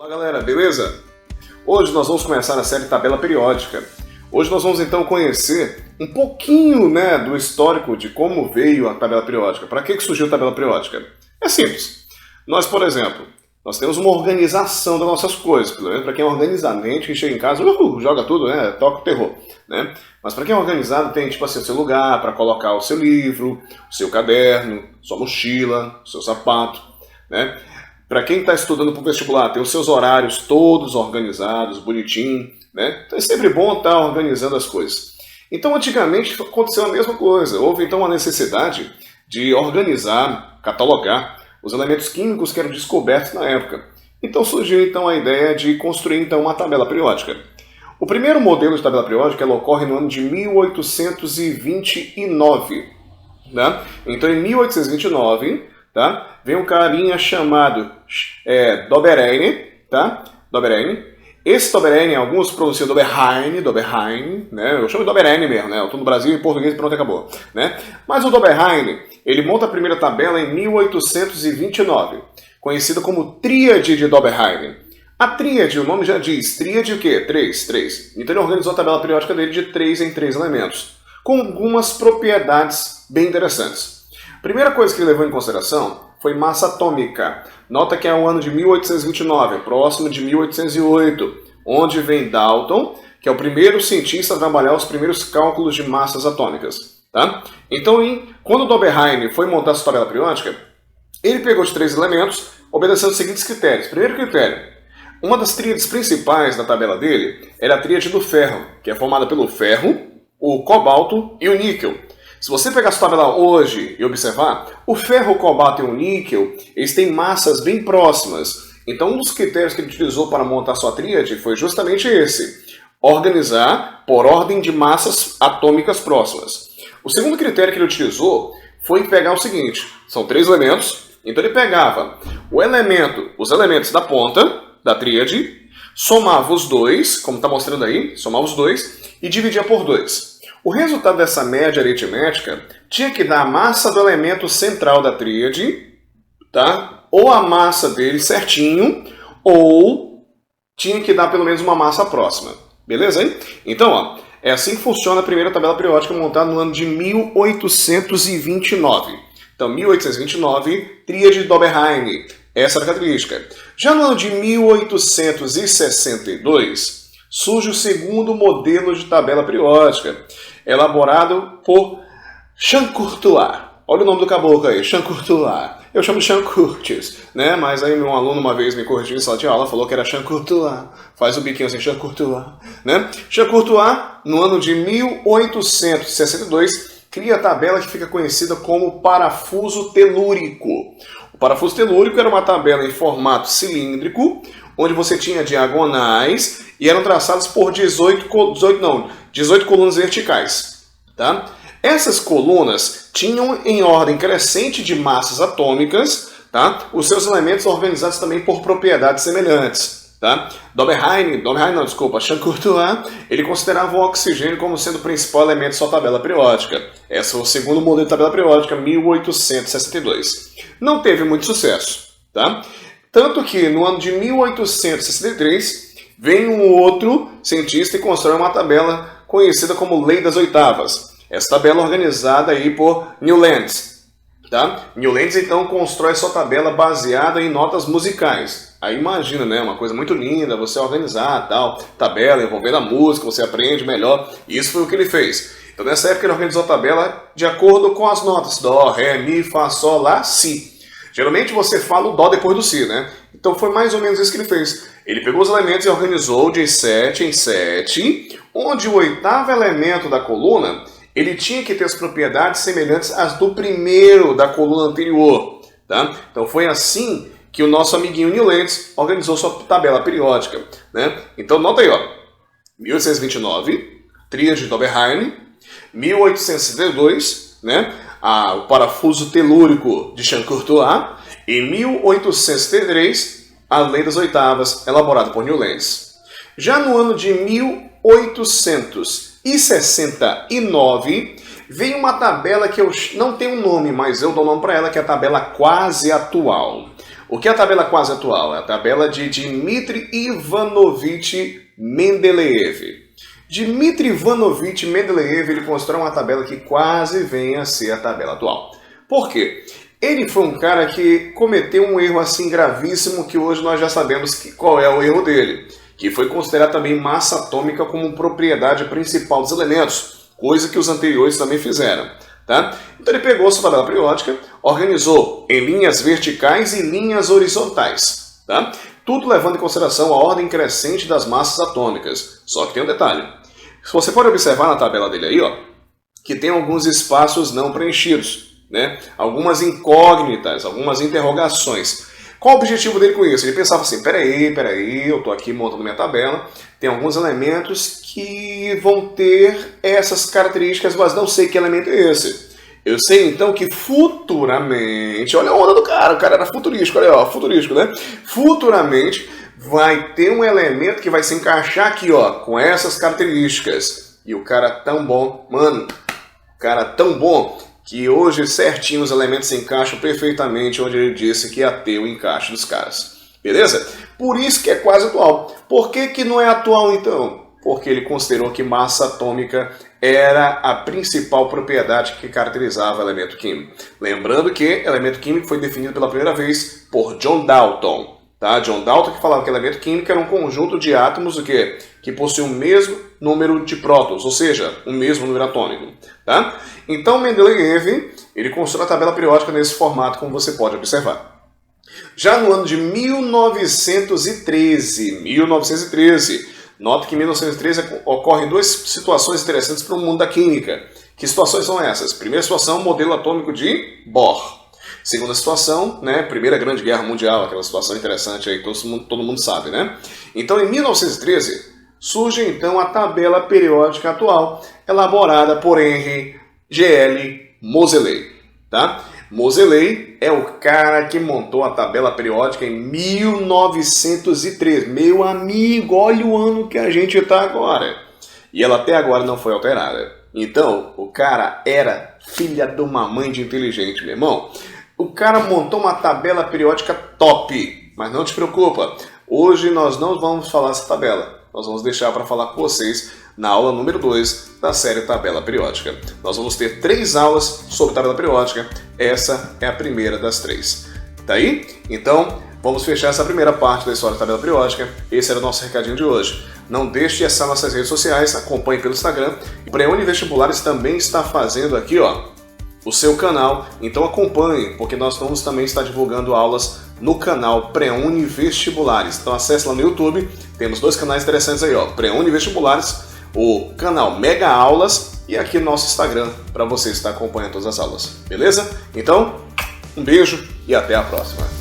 Fala galera, beleza? Hoje nós vamos começar a série Tabela Periódica. Hoje nós vamos então conhecer um pouquinho do histórico de como veio a tabela periódica. Para que surgiu a tabela periódica? É simples. Nós, por exemplo, nós temos uma organização das nossas coisas. Pelo menos para quem é organizado, tem gente que chega em casa, joga tudo, toca o terror. Mas para quem é organizado tem tipo assim, o seu lugar para colocar o seu livro, o seu caderno, sua mochila, o seu sapato. Para quem está estudando para o vestibular, tem os seus horários todos organizados, bonitinho. Então é sempre bom estar organizando as coisas. Então antigamente aconteceu a mesma coisa. Houve então uma necessidade de organizar, catalogar os elementos químicos que eram descobertos na época. Então surgiu então a ideia de construir então uma tabela periódica. O primeiro modelo de tabela periódica ela ocorre no ano de 1829. Então em 1829 vem um carinha chamado Dobereine. Esse Dobereine, alguns pronunciam Doberheim, eu chamo de Dobereine mesmo, eu estou no Brasil em português e pronto, acabou. Mas o Doberheim, ele monta a primeira tabela em 1829, conhecida como Tríade de Doberheim. A tríade, o nome já diz, tríade o quê? 3. Então ele organizou a tabela periódica dele de 3 em 3 elementos, com algumas propriedades bem interessantes. A primeira coisa que ele levou em consideração foi massa atômica. Nota que é o ano de 1829, próximo de 1808, onde vem Dalton, que é o primeiro cientista a trabalhar os primeiros cálculos de massas atômicas. Então, quando Doberheim foi montar sua tabela periódica, ele pegou os 3 elementos, obedecendo os seguintes critérios. Primeiro critério, uma das tríades principais da tabela dele era a tríade do ferro, que é formada pelo ferro, o cobalto e o níquel. Se você pegar a sua tabela hoje e observar, o ferro, o cobalto e o níquel, eles têm massas bem próximas. Então, um dos critérios que ele utilizou para montar sua tríade foi justamente esse: organizar por ordem de massas atômicas próximas. O segundo critério que ele utilizou foi pegar o seguinte: são 3 elementos, então ele pegava os elementos da ponta da tríade, somava os 2, como está mostrando aí, somava os 2 e dividia por 2. O resultado dessa média aritmética tinha que dar a massa do elemento central da tríade, ou a massa dele certinho, ou tinha que dar pelo menos uma massa próxima. Beleza, hein? Então, é assim que funciona a primeira tabela periódica montada no ano de 1829. Então, 1829, tríade de Doberheim. Essa era a característica. Já no ano de 1862, surge o segundo modelo de tabela periódica, elaborado por Champ-Courtois. Olha o nome do caboclo aí, Champ-Courtois. Eu chamo de Champ-Courtois, mas aí meu aluno uma vez me corrigiu em sala de aula, falou que era Champ-Courtois. Faz o biquinho assim, Champ-Courtois. Champ-Courtois, no ano de 1862, cria a tabela que fica conhecida como parafuso telúrico. O parafuso telúrico era uma tabela em formato cilíndrico, onde você tinha diagonais e eram traçadas por 18 colunas verticais. Essas colunas tinham em ordem crescente de massas atômicas, os seus elementos organizados também por propriedades semelhantes. Champ-Courtois, ele considerava o oxigênio como sendo o principal elemento de sua tabela periódica. Esse é o segundo modelo de tabela periódica, 1862. Não teve muito sucesso. Tanto que no ano de 1863, vem um outro cientista e constrói uma tabela conhecida como Lei das Oitavas. Essa tabela é organizada aí por Newlands. Newlands então constrói sua tabela baseada em notas musicais. Aí imagina, uma coisa muito linda, você organizar tabela envolvendo a música, você aprende melhor. Isso foi o que ele fez. Então nessa época ele organizou a tabela de acordo com as notas: Dó, Ré, Mi, Fá, Sol, Lá, Si. Geralmente você fala o Dó depois do Si, Então foi mais ou menos isso que ele fez. Ele pegou os elementos e organizou de 7 em 7, onde o 8º elemento da coluna, ele tinha que ter as propriedades semelhantes às do primeiro da coluna anterior. Então foi assim que o nosso amiguinho Newlands organizou sua tabela periódica. Então nota aí, 1829, tríade de Doberheim, 1862, o parafuso telúrico de Champ-Courtois, e 1873, a Lei das Oitavas, elaborada por Newlands. Já no ano de 1869, veio uma tabela que eu não tenho um nome, mas eu dou nome para ela, que é a tabela quase atual. O que é a tabela quase atual? É a tabela de Dmitry Ivanovich Mendeleev. Dmitry Ivanovich Mendeleev ele constrói uma tabela que quase vem a ser a tabela atual. Por quê? Ele foi um cara que cometeu um erro assim gravíssimo que hoje nós já sabemos qual é o erro dele, que foi considerar também massa atômica como propriedade principal dos elementos, coisa que os anteriores também fizeram. Tá? Então ele pegou sua tabela periódica, organizou em linhas verticais e linhas horizontais. Tá? Tudo levando em consideração a ordem crescente das massas atômicas. Só que tem um detalhe. Se você pode observar na tabela dele aí, ó, que tem alguns espaços não preenchidos, né? Algumas incógnitas, algumas interrogações. Qual o objetivo dele com isso? Ele pensava assim, peraí, eu estou aqui montando minha tabela, tem alguns elementos que vão ter essas características, mas não sei que elemento é esse. Eu sei então que futuramente, olha a onda do cara, o cara era futurístico, olha, ó, futurístico, né? Futuramente vai ter um elemento que vai se encaixar aqui, ó, com essas características. E o cara tão bom, mano, o cara tão bom, que hoje certinho os elementos se encaixam perfeitamente onde ele disse que ia ter o encaixe dos caras. Beleza? Por isso que é quase atual. Por que que não é atual então? Porque ele considerou que massa atômica era a principal propriedade que caracterizava o elemento químico. Lembrando que elemento químico foi definido pela primeira vez por John Dalton. Tá? John Dalton que falava que elemento químico era um conjunto de átomos que possui o mesmo número de prótons, ou seja, o mesmo número atômico. Tá? Então Mendeleev ele construiu a tabela periódica nesse formato, como você pode observar. Já no ano de 1913, nota que em 1913 ocorrem duas situações interessantes para o mundo da química. Que situações são essas? Primeira situação, modelo atômico de Bohr. Segunda situação, né, Primeira Grande Guerra Mundial, aquela situação interessante aí, todo mundo sabe, né? Então, em 1913, surge então a tabela periódica atual, elaborada por Henry G.L. Moseley, tá? Moseley é o cara que montou a tabela periódica em 1913. Meu amigo, olha o ano que a gente está agora. E ela até agora não foi alterada. Então, o cara era filha de uma mãe de inteligente, meu irmão. O cara montou uma tabela periódica top, mas não te preocupa, hoje nós não vamos falar essa tabela, nós vamos deixar para falar com vocês na aula número 2 da série Tabela Periódica. Nós vamos ter 3 aulas sobre tabela periódica, essa é a primeira das 3. Tá aí? Então, vamos fechar essa primeira parte da história da tabela periódica, esse era o nosso recadinho de hoje. Não deixe de acessar nossas redes sociais, acompanhe pelo Instagram, e Preuni Vestibulares também está fazendo aqui, ó, o seu canal, então acompanhe, porque nós vamos também estar divulgando aulas no canal Preuni Vestibulares. Então acesse lá no YouTube, temos 2 canais interessantes aí, ó, Preuni Vestibulares, o canal Mega Aulas e aqui no nosso Instagram, para você estar acompanhando todas as aulas, beleza? Então, um beijo e até a próxima.